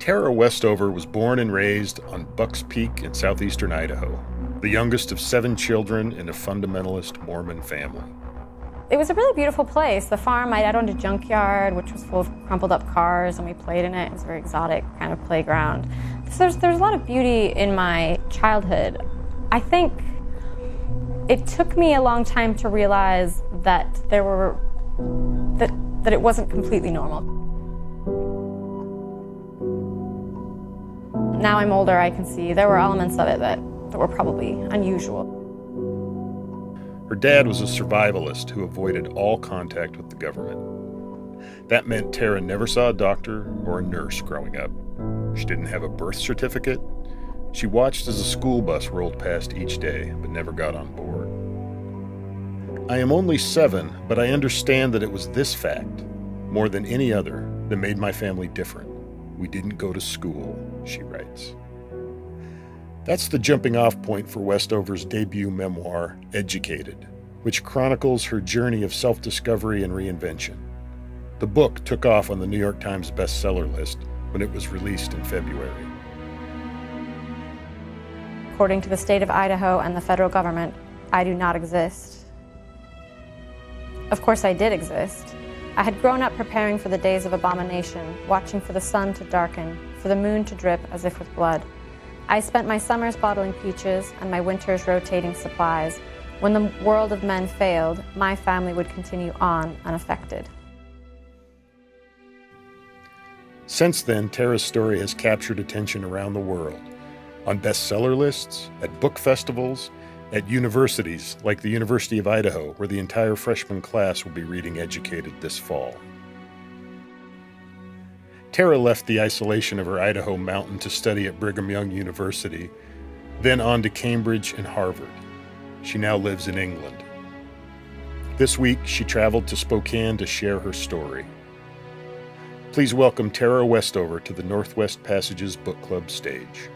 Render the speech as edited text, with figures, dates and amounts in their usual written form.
Tara Westover was born and raised on Bucks Peak in southeastern Idaho, the youngest of 7 children in a fundamentalist Mormon family. It was a really beautiful place. The farm, my dad owned a junkyard, which was full of crumpled up cars, and we played in it. It was a very exotic kind of playground. So there's a lot of beauty in my childhood. I think it took me a long time to realize that that it wasn't completely normal. Now I'm older, I can see there were elements of it that were probably unusual. Her dad was a survivalist who avoided all contact with the government. That meant Tara never saw a doctor or a nurse growing up. She didn't have a birth certificate. She watched as a school bus rolled past each day, but never got on board. I am only 7, but I understand that it was this fact, more than any other, that made my family different. We didn't go to school, she writes. That's the jumping-off point for Westover's debut memoir, Educated, which chronicles her journey of self-discovery and reinvention. The book took off on the New York Times bestseller list when it was released in February. According to the state of Idaho and the federal government, I do not exist. Of course I did exist. I had grown up preparing for the days of abomination, watching for the sun to darken, for the moon to drip as if with blood. I spent my summers bottling peaches and my winters rotating supplies. When the world of men failed, my family would continue on unaffected. Since then, Tara's story has captured attention around the world, on bestseller lists, at book festivals, at universities like the University of Idaho, where the entire freshman class will be reading Educated this fall. Tara left the isolation of her Idaho mountain to study at Brigham Young University, then on to Cambridge and Harvard. She now lives in England. This week, she traveled to Spokane to share her story. Please welcome Tara Westover to the Northwest Passages Book Club stage.